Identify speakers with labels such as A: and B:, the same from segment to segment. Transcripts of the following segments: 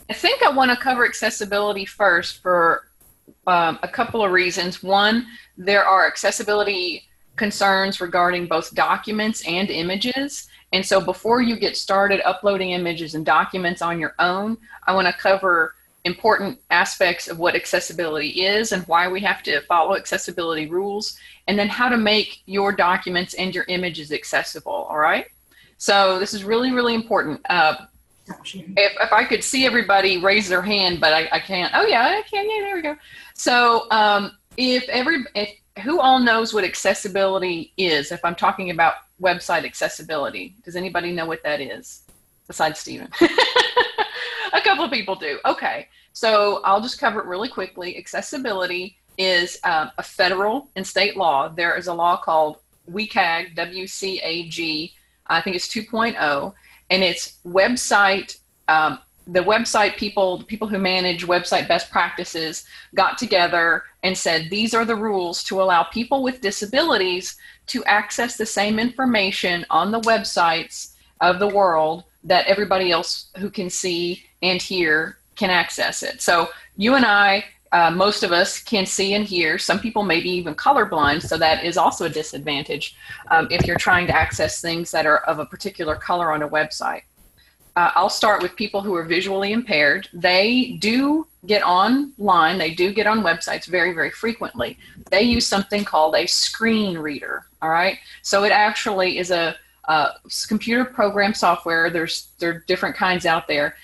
A: I think I want to cover accessibility first for a couple of reasons. One, there are accessibility concerns regarding both documents and images. And so before you get started uploading images and documents on your own, I want to cover important aspects of what accessibility is and why we have to follow accessibility rules, and then how to make your documents and your images accessible. All right. So this is really, really important. If I could see everybody raise their hand, but I can't. Oh yeah, I can. Yeah, there we go. So if who all knows what accessibility is? If I'm talking about website accessibility, does anybody know what that is besides Stephen? A couple of people do. Okay, so I'll just cover it really quickly. Accessibility is a federal and state law. There is a law called WCAG, W-C-A-G, I think it's 2.0, and it's website, the website people, the people who manage website best practices got together and said, these are the rules to allow people with disabilities to access the same information on the websites of the world that everybody else who can see and hear can access it. So you and I, most of us can see and hear. Some people may be even colorblind, so that is also a disadvantage if you're trying to access things that are of a particular color on a website. I'll start with people who are visually impaired. They do get online, they do get on websites very, very frequently. They use something called a screen reader, all right? So it actually is a computer program software. There are different kinds out there,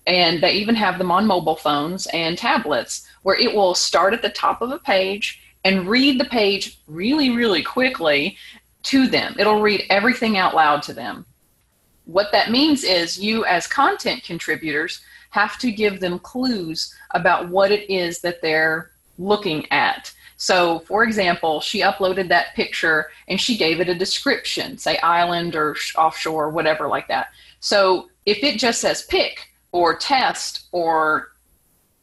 A: and they even have them on mobile phones and tablets, where it will start at the top of a page and read the page really, really quickly to them. It'll read everything out loud to them. What that means is you as content contributors have to give them clues about what it is that they're looking at. So for example, she uploaded that picture and she gave it a description, say island or offshore, whatever like that. So if it just says pick or test or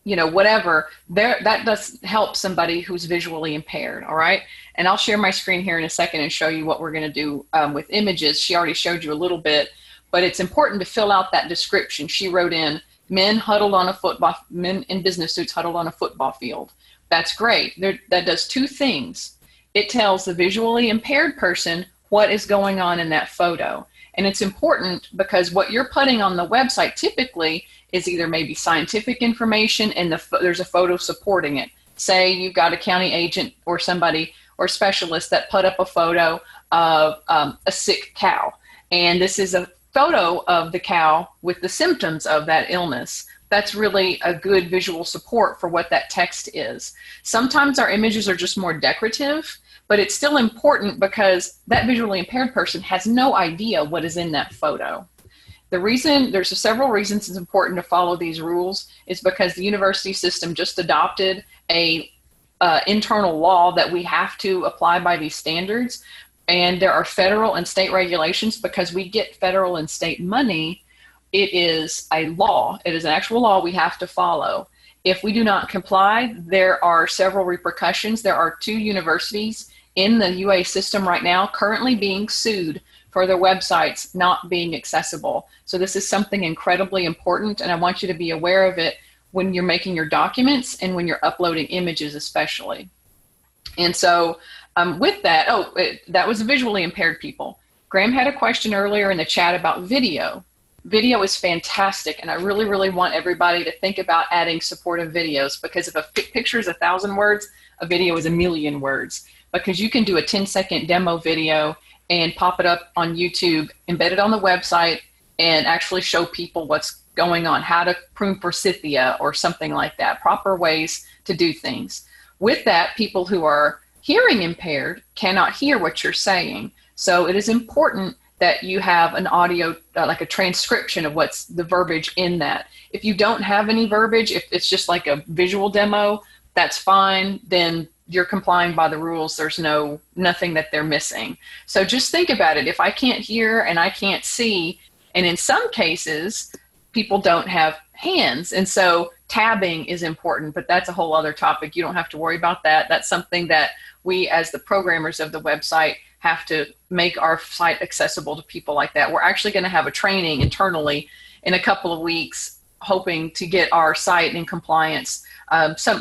A: whatever, that does help somebody who's visually impaired, all right? And I'll share my screen here in a second and show you what we're gonna do with images. She already showed you a little bit, but it's important to fill out that description. She wrote in, men in business suits huddled on a football field. That's great. That does two things. It tells the visually impaired person what is going on in that photo. And it's important because what you're putting on the website typically is either maybe scientific information and there's a photo supporting it. Say you've got a county agent or somebody or specialist that put up a photo of a sick cow. And this is a photo of the cow with the symptoms of that illness. That's really a good visual support for what that text is. Sometimes our images are just more decorative, but it's still important because that visually impaired person has no idea what is in that photo. There's several reasons it's important to follow these rules is because the university system just adopted a internal law that we have to apply by these standards. And there are federal and state regulations because we get federal and state money. It is a law. It is an actual law we have to follow. If we do not comply, there are several repercussions. There are 2 universities in the UA system right now currently being sued for their websites not being accessible. So this is something incredibly important, and I want you to be aware of it when you're making your documents and when you're uploading images especially. And so with that, that was visually impaired people. Graham had a question earlier in the chat about video. Video is fantastic, and I really, really want everybody to think about adding supportive videos, because if a picture is 1,000 words, a video is 1,000,000 words, because you can do a 10-second demo video and pop it up on YouTube, embed it on the website, and actually show people what's going on, how to prune forsythia or something like that, proper ways to do things. With that, people who are hearing impaired cannot hear what you're saying. So it is important that you have an audio, like a transcription of what's the verbiage in that. If you don't have any verbiage, if it's just like a visual demo, that's fine. Then you're complying by the rules. There's nothing that they're missing. So just think about it. If I can't hear and I can't see, and in some cases, people don't have hands. And so tabbing is important, but that's a whole other topic. You don't have to worry about that. That's something that we, as the programmers of the website, have to make our site accessible to people like that. We're actually going to have a training internally in a couple of weeks hoping to get our site in compliance.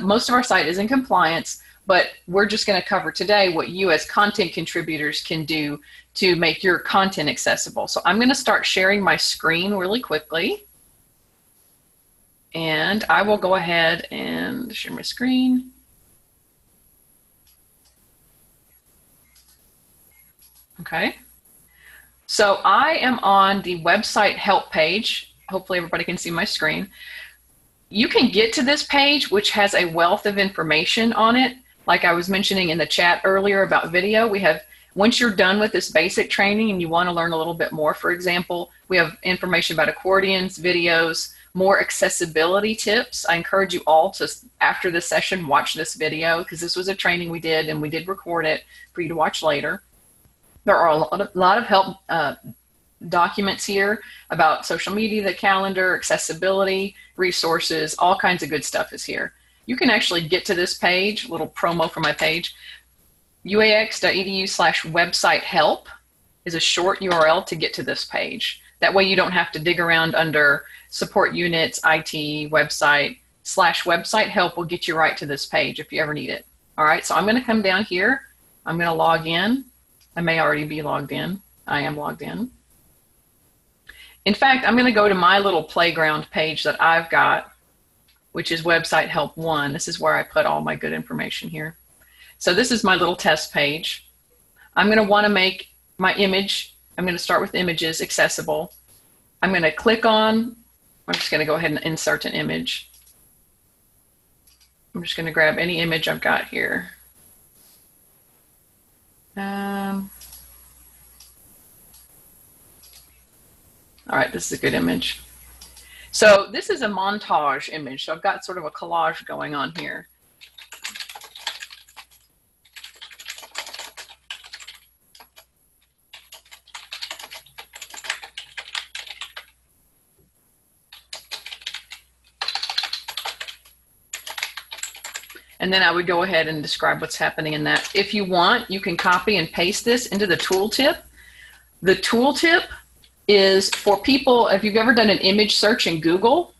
A: Most of our site is in compliance, but we're just going to cover today what you as content contributors can do to make your content accessible. So I'm going to start sharing my screen really quickly. And I will go ahead and share my screen. Okay. So I am on the website help page. Hopefully everybody can see my screen. You can get to this page, which has a wealth of information on it. Like I was mentioning in the chat earlier about video, we have, once you're done with this basic training and you want to learn a little bit more, for example, we have information about accordions, videos, more accessibility tips. I encourage you all to, after this session, watch this video, because this was a training we did and we did record it for you to watch later. There are a lot of help documents here about social media, the calendar, accessibility, resources, all kinds of good stuff is here. You can actually get to this page, a little promo for my page. uax.edu/website help is a short URL to get to this page. That way you don't have to dig around under support units, IT, website help will get you right to this page if you ever need it. All right, so I'm going to come down here. I'm going to log in. I may already be logged in. I am logged in. In fact, I'm going to go to my little playground page that I've got, which is Website Help 1. This is where I put all my good information here. So this is my little test page. I'm going to want to make my image, I'm going to start with images, accessible. I'm going to click on, I'm just going to go ahead and insert an image. I'm just going to grab any image I've got here. All right, this is a good image. So this is a montage image. So I've got sort of a collage going on here. And then I would go ahead and describe what's happening in that. If you want, you can copy and paste this into the tooltip. The tooltip is for people, if you've ever done an image search in Google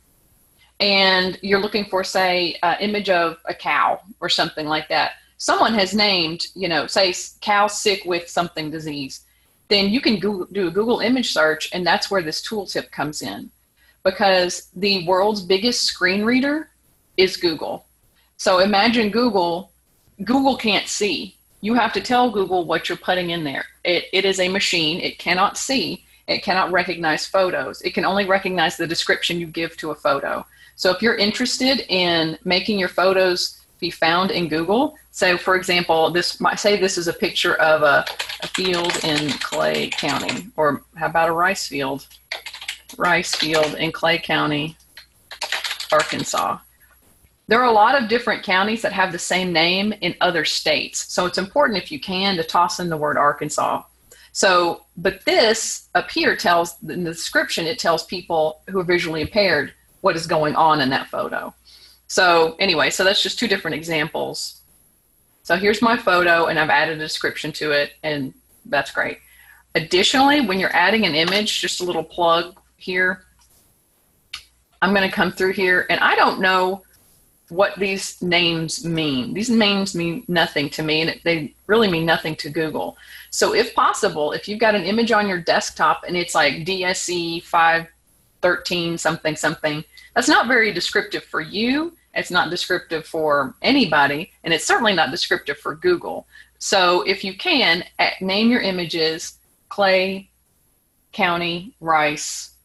A: and you're looking for, say, an image of a cow or something like that. Someone has named, you know, say cow sick with something disease. Then you can do a Google image search, and that's where this tooltip comes in. Because the world's biggest screen reader is Google. So imagine Google can't see. You have to tell Google what you're putting in there. It is a machine. It cannot see. It cannot recognize photos. It can only recognize the description you give to a photo. So if you're interested in making your photos be found in Google, so for example, say this is a picture of a field in Clay County, or how about a rice field in Clay County, Arkansas. There are a lot of different counties that have the same name in other states. So it's important, if you can, to toss in the word Arkansas. So, but this up here tells, in the description, it tells people who are visually impaired what is going on in that photo. So anyway, so that's just two different examples. So here's my photo, and I've added a description to it, and that's great. Additionally, when you're adding an image, just a little plug here, I'm going to come through here, and I don't know what these names mean. These names mean nothing to me, and they really mean nothing to Google. So if possible, if you've got an image on your desktop and it's like DSE 513 something something, that's not very descriptive for you. It's not descriptive for anybody, and it's certainly not descriptive for Google. So if you can, name your images Clay County, Rice,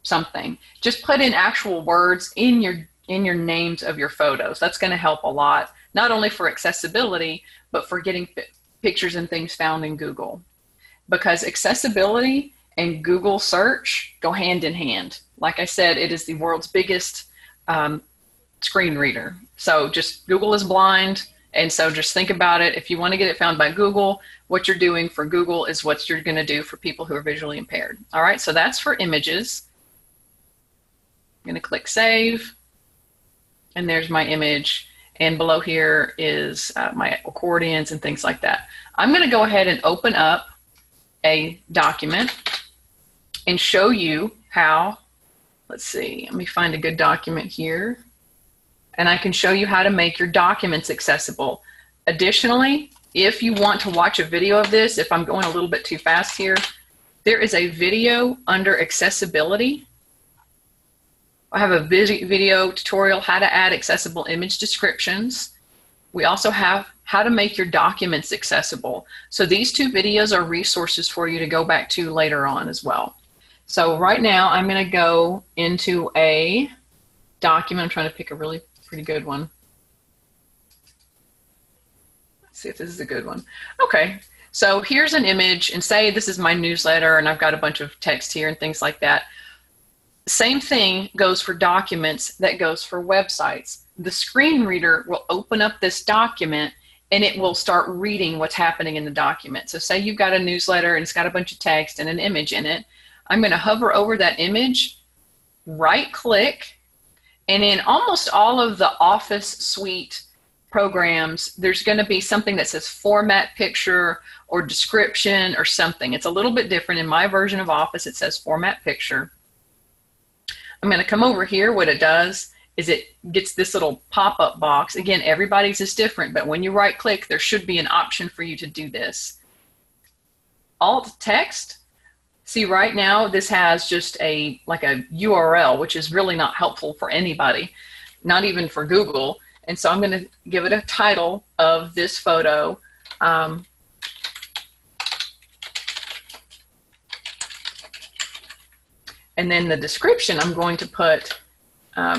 A: something. Just put in actual words in your names of your photos. That's going to help a lot, not only for accessibility, but for getting pictures and things found in Google. Because accessibility and Google search go hand in hand. Like I said, it is the world's biggest screen reader. So just Google is blind, and so just think about it. If you want to get it found by Google, what you're doing for Google is what you're going to do for people who are visually impaired. All right, so that's for images. I'm going to click Save. And there's my image, and below here is my accordions and things like that. I'm going to go ahead and open up a document and show you how let's see, let me find a good document here. And I can show you how to make your documents accessible. Additionally, if you want to watch a video of this, if I'm going a little bit too fast here, there is a video under accessibility. I have a video tutorial how to add accessible image descriptions. We also have how to make your documents accessible. So these two videos are resources for you to go back to later on as well. So right now I'm going to go into a document. I'm trying to pick a really pretty good one. Let's see if this is a good one. Okay, so here's an image, and say this is my newsletter and I've got a bunch of text here and things like that. Same thing goes for documents, that goes for websites. The screen reader will open up this document and it will start reading what's happening in the document. So say you've got a newsletter and it's got a bunch of text and an image in it. I'm going to hover over that image, right click, and in almost all of the Office suite programs, there's going to be something that says format picture or description or something. It's a little bit different. In my version of Office, it says format picture. I'm going to come over here. What it does is it gets this little pop-up box. Again, everybody's is different, but when you right click, there should be an option for you to do this. Alt text. See, right now this has just like a URL, which is really not helpful for anybody, not even for Google. And so I'm going to give it a title of this photo. And then the description, I'm going to put if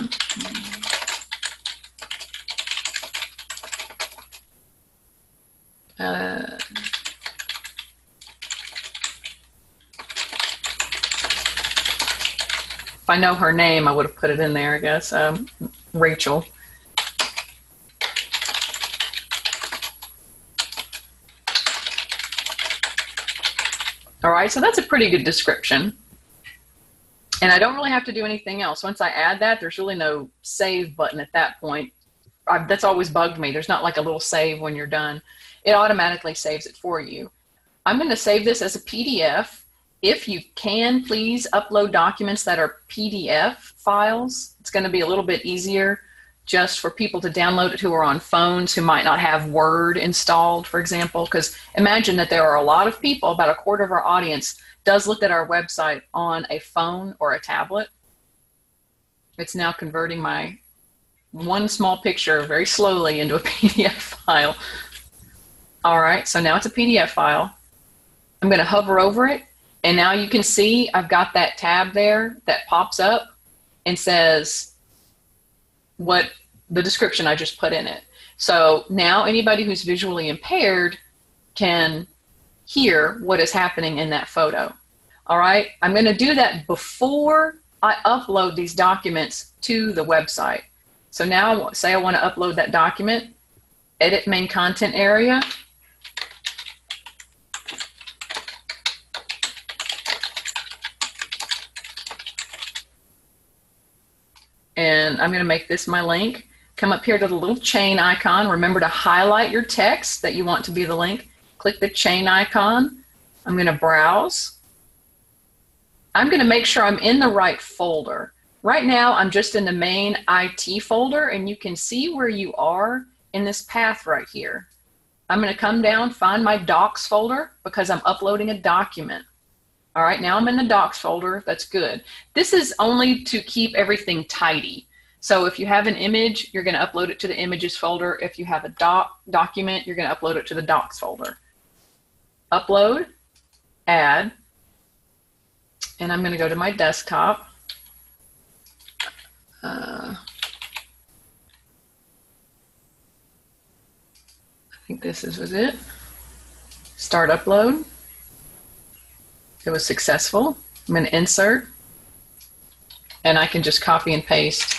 A: I know her name, I would have put it in there, I guess. Rachel. All right, so that's a pretty good description. And I don't really have to do anything else. Once I add that, there's really no save button at that point. That's always bugged me. There's not like a little save when you're done. It automatically saves it for you. I'm going to save this as a PDF. If you can, please upload documents that are PDF files. It's going to be a little bit easier just for people to download it who are on phones who might not have Word installed, for example, because imagine that there are a lot of people, about a quarter of our audience does look at our website on a phone or a tablet. It's now converting my one small picture very slowly into a PDF file. All right, so now it's a PDF file. I'm going to hover over it, and now you can see I've got that tab there that pops up and says what the description I just put in it. So now anybody who's visually impaired can hear what is happening in that photo. All right, I'm going to do that before I upload these documents to the website. So now say I want to upload that document, edit main content area. And I'm going to make this my link. Come up here to the little chain icon. Remember to highlight your text that you want to be the link. Click the chain icon. I'm going to browse. I'm going to make sure I'm in the right folder. Right now, I'm just in the main IT folder, and you can see where you are in this path right here. I'm going to come down, find my docs folder because I'm uploading a document. All right, now I'm in the docs folder. That's good. This is only to keep everything tidy. So if you have an image, you're going to upload it to the images folder. If you have a document, you're going to upload it to the docs folder. Upload, add, and I'm going to go to my desktop. I think this was it. Start upload. It was successful. I'm going to insert, and I can just copy and paste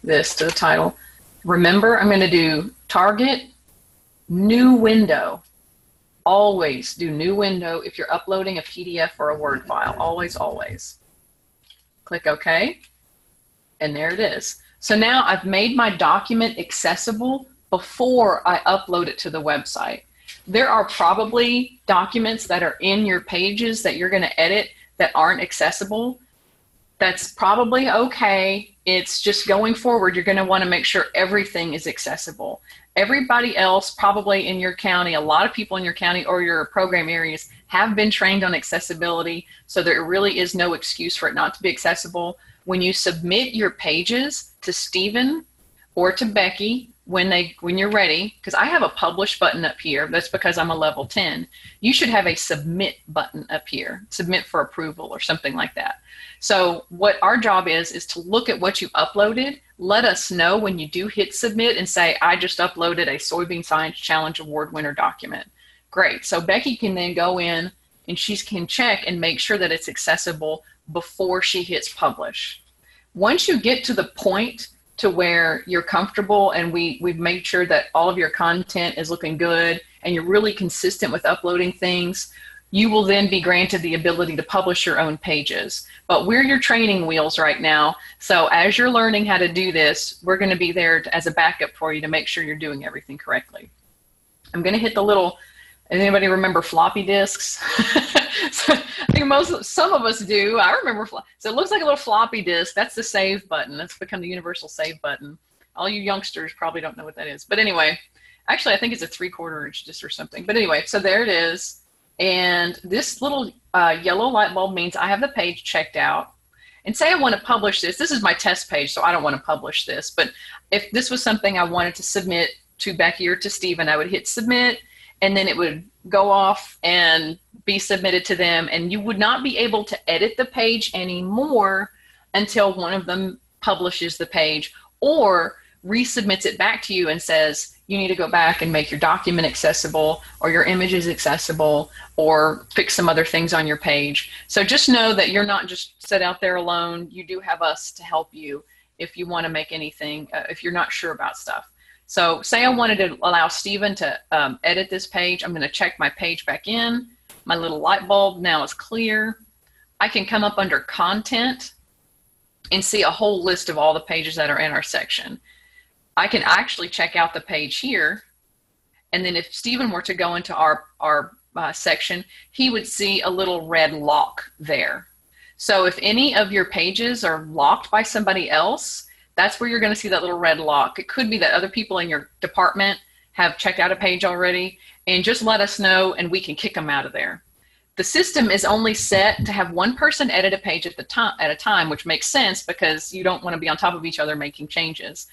A: this to the title. Remember, I'm going to do target, new window. Always do new window if you're uploading a PDF or a Word file. Always, always. Click OK, and there it is. So now I've made my document accessible before I upload it to the website. There are probably documents that are in your pages that you're going to edit that aren't accessible. That's probably okay. It's just going forward, you're going to want to make sure everything is accessible. Everybody else, probably in your county, a lot of people in your county or your program areas have been trained on accessibility, so there really is no excuse for it not to be accessible. When you submit your pages to Stephen or to Becky when you're ready, because I have a publish button up here. That's because I'm a level 10. You should have a submit button up here, submit for approval or something like that. So what our job is to look at what you uploaded, let us know when you do hit submit and say, I just uploaded a Soybean Science Challenge Award winner document. Great. So Becky can then go in and she can check and make sure that it's accessible before she hits publish. Once you get to the point to where you're comfortable and we've made sure that all of your content is looking good and you're really consistent with uploading things, you will then be granted the ability to publish your own pages. But we're your training wheels right now. So as you're learning how to do this, we're going to be there as a backup for you to make sure you're doing everything correctly. I'm going to hit the little, anybody remember floppy disks? So I think some of us do. I remember. So it looks like a little floppy disk. That's the save button. That's become the universal save button. All you youngsters probably don't know what that is. But anyway, actually, I think it's a 3/4 inch disc or something. But anyway, so there it is. And this little yellow light bulb means I have the page checked out. And say I want to publish this. This is my test page, so I don't want to publish this. But if this was something I wanted to submit to Becky or to Stephen, I would hit submit, and then it would go off and be submitted to them, and you would not be able to edit the page anymore until one of them publishes the page or resubmits it back to you and says you need to go back and make your document accessible or your images accessible or fix some other things on your page. So just know that you're not just set out there alone. You do have us to help you if you want to make anything, if you're not sure about stuff. So say I wanted to allow Stephen to edit this page. I'm going to check my page back in. My little light bulb now is clear. I can come up under content and see a whole list of all the pages that are in our section. I can actually check out the page here. And then if Stephen were to go into our section, he would see a little red lock there. So if any of your pages are locked by somebody else, that's where you're going to see that little red lock. It could be that other people in your department have checked out a page already, and just let us know and we can kick them out of there. The system is only set to have one person edit a page at a time, which makes sense because you don't want to be on top of each other making changes.